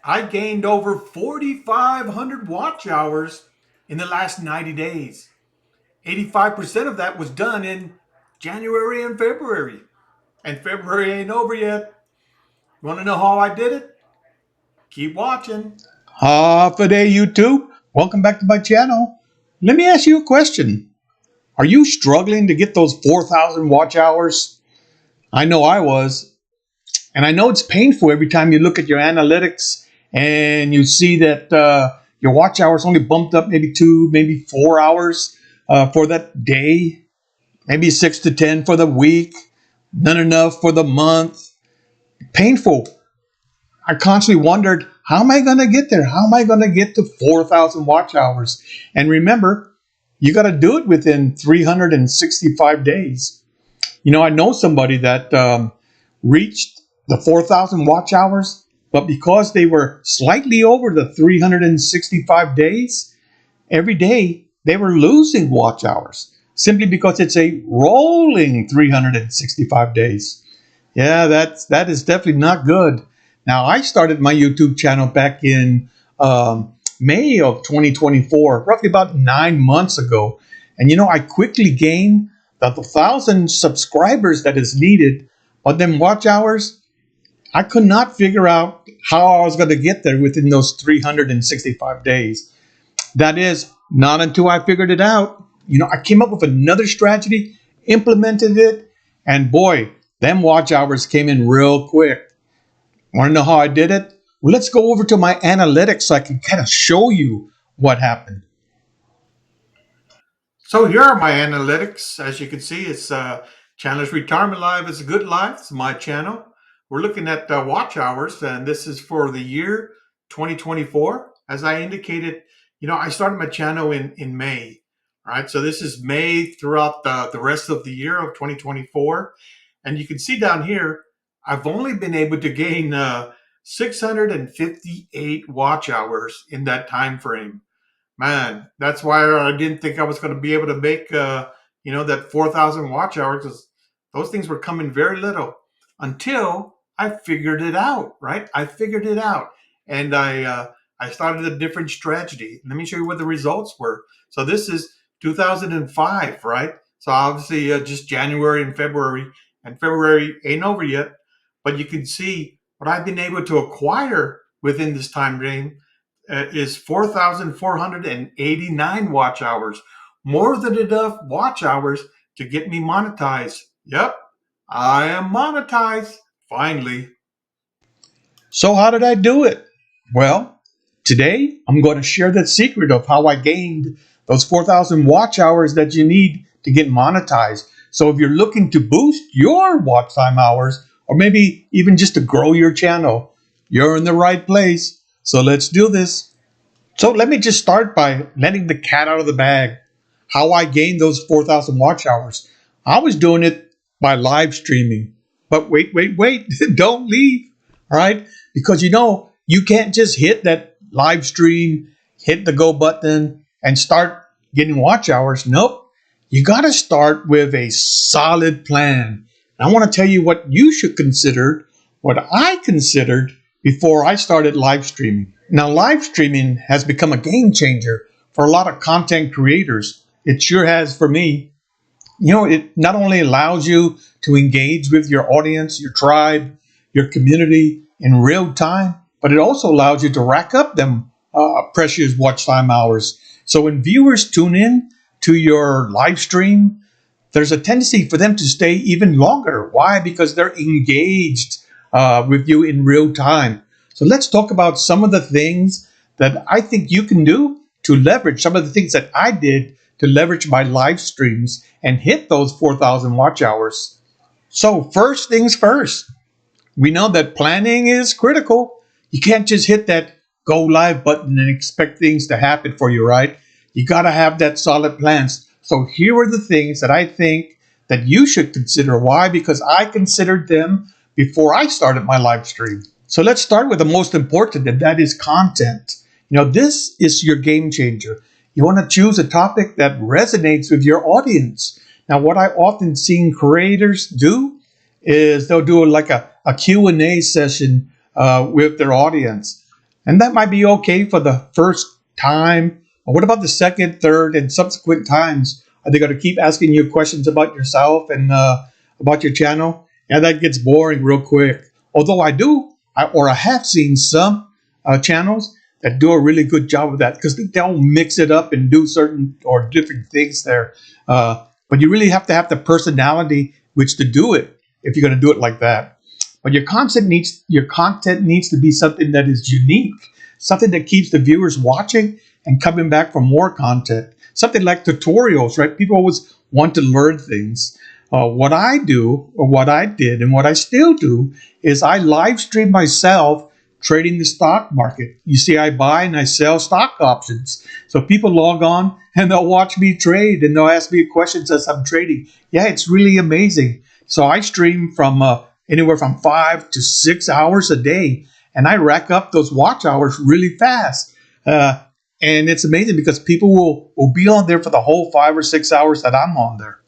I gained over 4,500 watch hours in the last 90 days. 85% of that was done in January and February. And February ain't over yet. You want to know how I did it? Keep watching. Half a day, YouTube. Welcome back to my channel. Let me ask you a question. Are you struggling to get those 4,000 watch hours? I know I was. And I know it's painful every time you look at your analytics and you see that your watch hours only bumped up maybe 2, maybe 4 hours for that day, maybe 6 to 10 for the week, not enough for the month. Painful. I constantly wondered, how am I going to get there? How am I going to get to 4,000 watch hours? And remember, you got to do it within 365 days. I know somebody that reached the 4,000 watch hours, but because they were slightly over the 365 days, every day they were losing watch hours simply because it's a rolling 365 days. Yeah, that is definitely not good. Now, I started my YouTube channel back in May of 2024, roughly about 9 months ago. And I quickly gained the 1,000 subscribers that is needed. But then watch hours, I could not figure out how I was going to get there within those 365 days. That is, not until I figured it out. I came up with another strategy, implemented it, and boy, them watch hours came in real quick. Want to know how I did it? Well, let's go over to my analytics so I can kind of show you what happened. So here are my analytics. As you can see, it's Chandler's Retirement Live is a Good Life. It's my channel. We're looking at watch hours, and this is for the year 2024. As I indicated, I started my channel in May. All right, so this is May throughout the rest of the year of 2024. And you can see down here, I've only been able to gain 658 watch hours in that time frame. Man, that's why I didn't think I was going to be able to make, that 4,000 watch hours because those things were coming very little until I figured it out, right? I figured it out. And I started a different strategy. Let me show you what the results were. So this is 2005, right? So obviously just January and February ain't over yet. But you can see what I've been able to acquire within this time frame is 4,489 watch hours, more than enough watch hours to get me monetized. Yep, I am monetized finally. So, how did I do it? Well, today I'm going to share the secret of how I gained those 4,000 watch hours that you need to get monetized. So, if you're looking to boost your watch time hours, or maybe even just to grow your channel, you're in the right place. So, let's do this. So let me just start by letting the cat out of the bag. How I gained those 4,000 watch hours. I was doing it by live streaming. But wait. Don't leave. All right? Because you can't just hit that live stream, hit the go button, and start getting watch hours. Nope. You got to start with a solid plan. And I want to tell you what you should consider, what I considered before I started live streaming. Now, live streaming has become a game changer for a lot of content creators. It sure has for me. It not only allows you to engage with your audience, your tribe, your community in real time, but it also allows you to rack up them precious watch time hours. So when viewers tune in to your live stream, there's a tendency for them to stay even longer. Why? Because they're engaged with you in real time. So let's talk about some of the things that I think you can do to leverage some of the things that I did to leverage my live streams and hit those 4,000 watch hours. So first things first, we know that planning is critical. You can't just hit that go live button and expect things to happen for you, right? You got to have that solid plans. So here are the things that I think that you should consider. Why? Because I considered them before I started my live stream. So let's start with the most important, and that is content. This is your game changer. You want to choose a topic that resonates with your audience. Now, what I often seen creators do is they'll do like a Q&A session with their audience. And that might be okay for the first time. But what about the second, third, and subsequent times? Are they going to keep asking you questions about yourself and about your channel? And that gets boring real quick. Although I have seen some channels that do a really good job of that because they'll mix it up and do certain or different things there. But you really have to have the personality which to do it if you're going to do it like that. But your content needs to be something that is unique, something that keeps the viewers watching and coming back for more content. Something like tutorials, right? People always want to learn things. What I do, or what I did, and what I still do is I live stream myself trading the stock market. You see, I buy and I sell stock options. So people log on and they'll watch me trade and they'll ask me questions as I'm trading. Yeah, it's really amazing. So I stream from anywhere from 5 to 6 hours a day, and I rack up those watch hours really fast. Uh, and it's amazing because people will be on there for the whole 5 or 6 hours that I'm on there.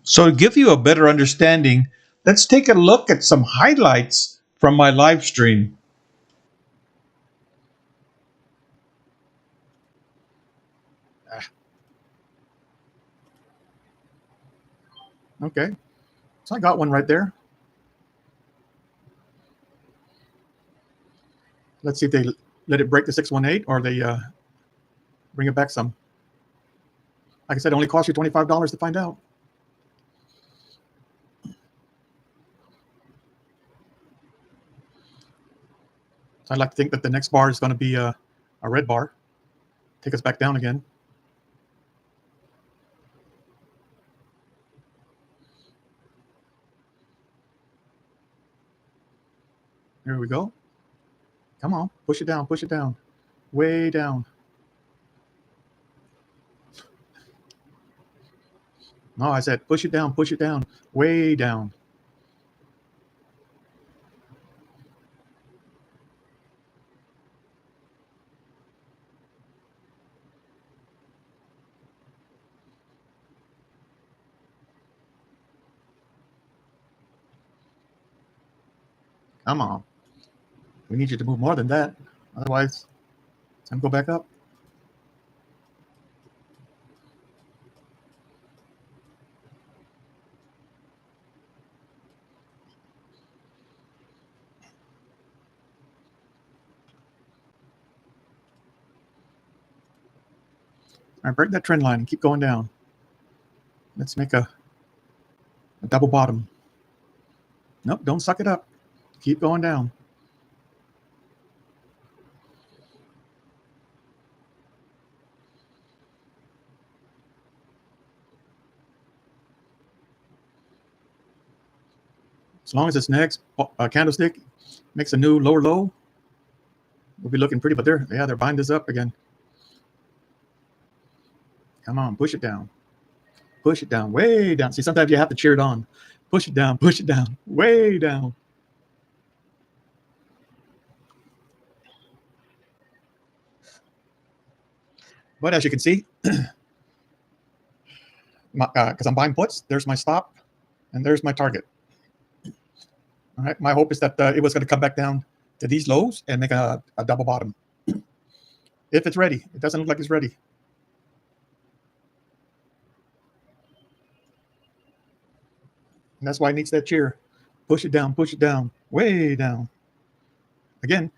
So, to give you a better understanding, let's take a look at some highlights from my live stream. Ah, okay, so I got one right there. Let's see if they let it break the 618 or they bring it back some. Like I said, it only costs you $25 to find out. So I'd like to think that the next bar is going to be a red bar. Take us back down again. There we go. Come on, push it down, way down. No, I said push it down, way down. Come on. We need you to move more than that. Otherwise, it's going to go back up. All right, break that trend line and keep going down. Let's make a double bottom. Nope, don't suck it up. Keep going down. As long as this next candlestick makes a new lower low, we'll be looking pretty. But they're buying this up again. Come on, push it down, way down. See, sometimes you have to cheer it on. Push it down, way down. But as you can see, because I'm buying puts, there's my stop and there's my target. All right, my hope is that it was going to come back down to these lows and make a double bottom. If it's ready, it doesn't look like it's ready. And that's why it needs that cheer. Push it down, way down. Again,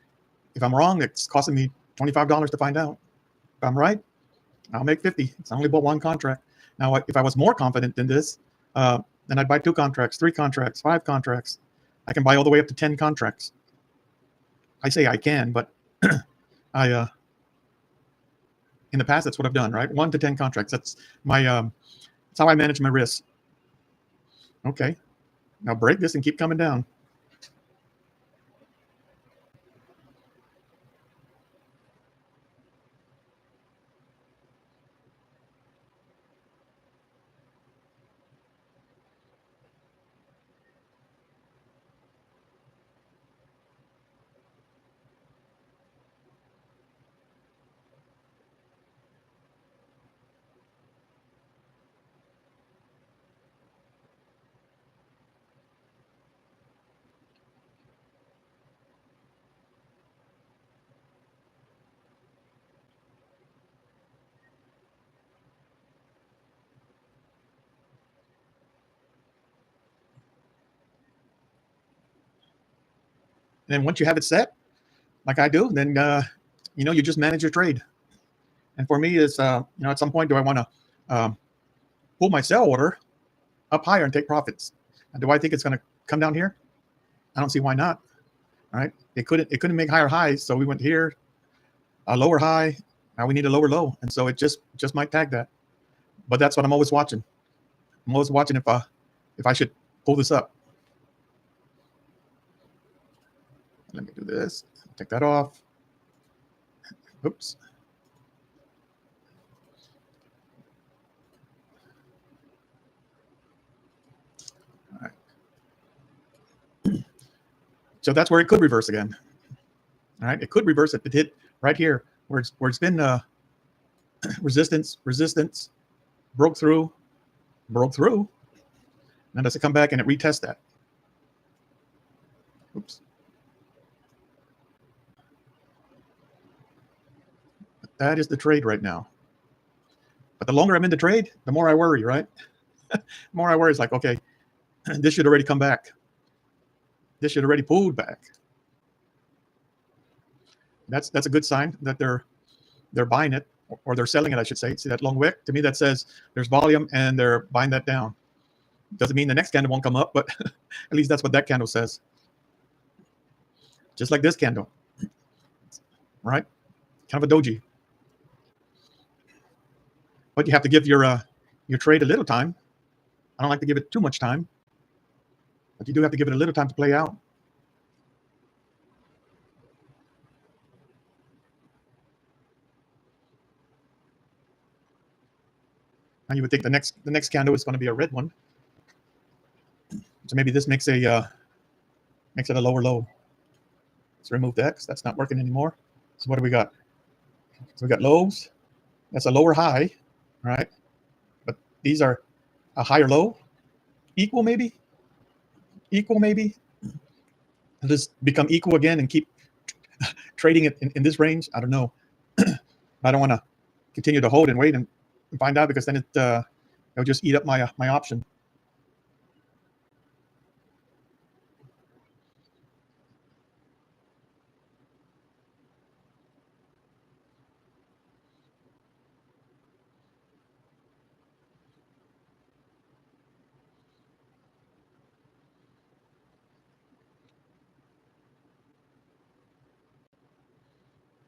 if I'm wrong, it's costing me $25 to find out. If I'm right, I'll make 50. It's only but one contract. Now, if I was more confident than this, then I'd buy 2 contracts, 3 contracts, 5 contracts. I can buy all the way up to 10 contracts. I say I can, but I in the past that's what I've done. Right, 1 to 10 contracts. That's my that's how I manage my risks. Okay, now break this and keep coming down. And then once you have it set, like I do, then you just manage your trade. And for me, is at some point, do I want to pull my sell order up higher and take profits? And do I think it's going to come down here? I don't see why not. All right, it couldn't make higher highs, so we went here, a lower high. Now we need a lower low, and so it just might tag that. But that's what I'm always watching. I'm always watching if I should pull this up. Let me do this. Take that off. Oops. All right. So that's where it could reverse again. All right, it could reverse if it hit right here where it's been resistance, broke through. Now does it come back and it retests that? Oops. That is the trade right now. But the longer I'm in the trade, the more I worry, right? The more I worry, it's like, okay, this should already come back. This should already pulled back. That's a good sign that they're buying it, or they're selling it, I should say. See that long wick? To me, that says there's volume and they're buying that down. Doesn't mean the next candle won't come up, but at least that's what that candle says. Just like this candle, right? Kind of a doji. But you have to give your trade a little time. I don't like to give it too much time, but you do have to give it a little time to play out. And you would think the next candle is going to be a red one. So maybe this makes it a lower low. Let's remove that because that's not working anymore. So what do we got? So we got lows. That's a lower high, right? But these are a higher low. Equal maybe. And just become equal again and keep trading it in this range. I don't know. I don't want to continue to hold and wait and find out, because then it'll just eat up my option.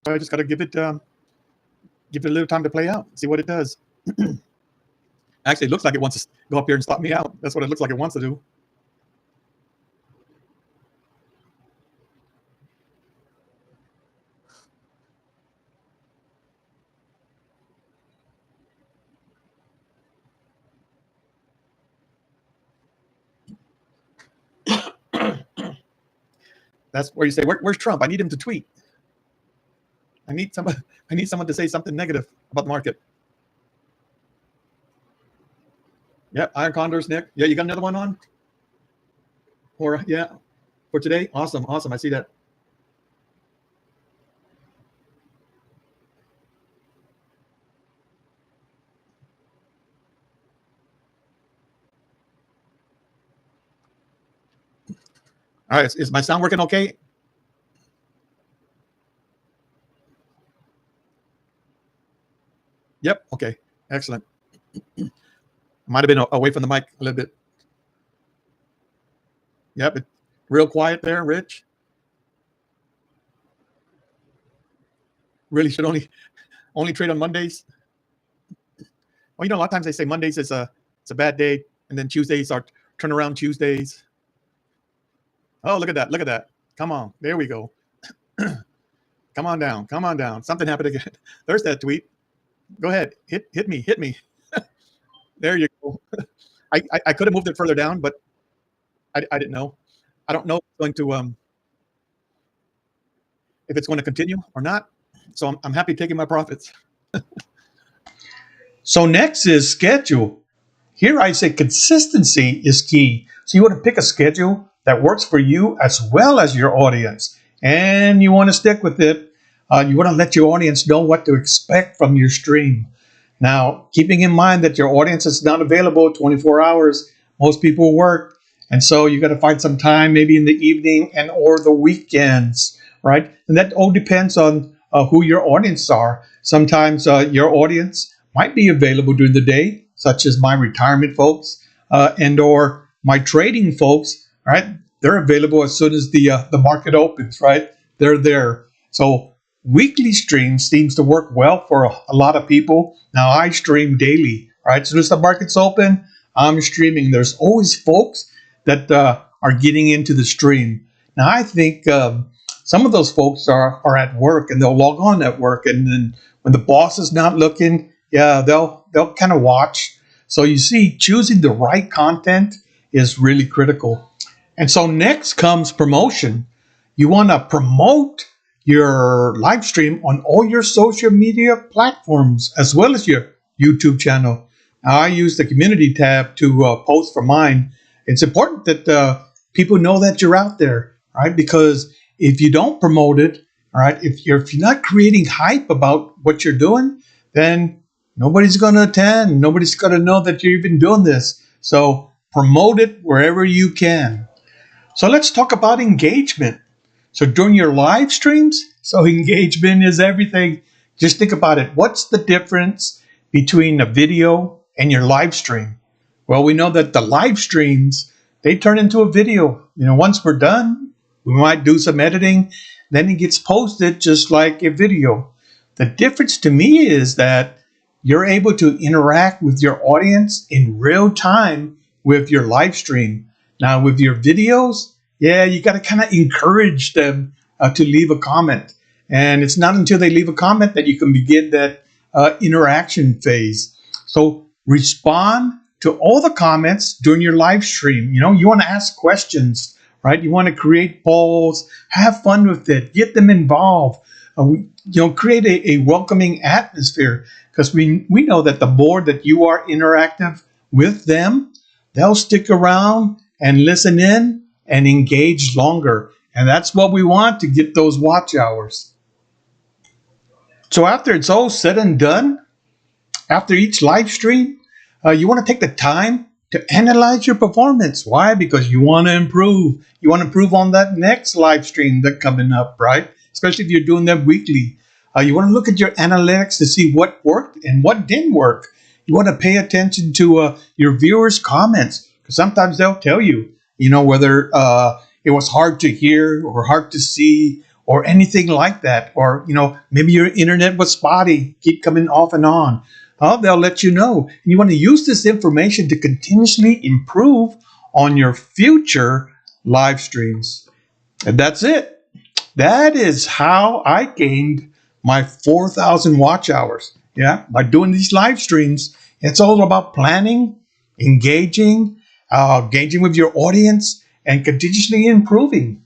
So I just got to give it a little time to play out, see what it does. Actually, it looks like it wants to go up here and stop me out. That's what it looks like it wants to do. That's where you say, where's Trump? I need him to tweet. I need someone to say something negative about the market. Yeah, Iron Condors, Nick. Yeah, you got another one on? Or yeah, for today? Awesome. I see that. All right, is my sound working okay? Yep. Okay. Excellent. Might have been away from the mic a little bit. Yep. Real quiet there, Rich. Really should only trade on Mondays. Well, a lot of times they say Mondays is a bad day, and then Tuesdays are turnaround Tuesdays. Oh, look at that. Come on. There we go. Come on down. Something happened again. There's that tweet. Go ahead. Hit me. There you go. I could have moved it further down, but I didn't know. I don't know if it's going to continue or not. So I'm happy taking my profits. So next is schedule. Here I say consistency is key. So you want to pick a schedule that works for you as well as your audience, and you want to stick with it. You want to let your audience know what to expect from your stream. Now, keeping in mind that your audience is not available 24 hours, most people work, And so you got to find some time, maybe in the evening and or the weekends, right? And that all depends on who your audience are. Sometimes your audience might be available during the day, such as my retirement folks and or my trading folks, right? They're available as soon as the market opens, right? They're there. So weekly streams seems to work well for a lot of people. Now I stream daily, right? As soon as the market's open, I'm streaming. There's always folks that are getting into the stream. Now I think some of those folks are at work and they'll log on at work, and then when the boss is not looking, yeah, they'll kind of watch. So you see, choosing the right content is really critical. And so next comes promotion. You want to promote your live stream on all your social media platforms as well as your YouTube channel. Now, I use the community tab to post for mine. It's important that people know that you're out there, right? Because if you don't promote it, all right, if you're not creating hype about what you're doing, then nobody's going to attend. Nobody's going to know that you're even doing this. So promote it wherever you can. So let's talk about engagement. So during your live streams, so engagement is everything. Just think about it. What's the difference between a video and your live stream? Well, we know that the live streams, they turn into a video. Once we're done, we might do some editing, then it gets posted just like a video. The difference to me is that you're able to interact with your audience in real time with your live stream. Now, with your videos, yeah, you got to kind of encourage them to leave a comment. And it's not until they leave a comment that you can begin that interaction phase. So respond to all the comments during your live stream. You want to ask questions, right? You want to create polls, have fun with it, get them involved. Create a welcoming atmosphere, because we know that the more that you are interactive with them, they'll stick around and listen in and engage longer. And that's what we want to get those watch hours. So after it's all said and done, after each live stream, you want to take the time to analyze your performance. Why? Because you want to improve. You want to improve on that next live stream that's coming up, right? Especially if you're doing them weekly. You want to look at your analytics to see what worked and what didn't work. You want to pay attention to your viewers' comments, because sometimes they'll tell you, whether it was hard to hear or hard to see or anything like that. Or, maybe your internet was spotty, keep coming off and on. They'll let you know. And you want to use this information to continuously improve on your future live streams. And that's it. That is how I gained my 4,000 watch hours. Yeah, by doing these live streams. It's all about planning, engaging with your audience, and continuously improving.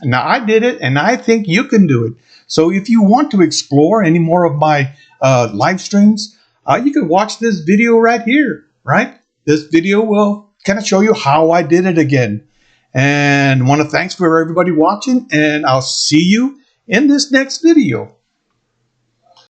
Now, I did it, and I think you can do it. So if you want to explore any more of my live streams, you can watch this video right here, right? This video will kind of show you how I did it again. And I want to thanks for everybody watching, and I'll see you in this next video.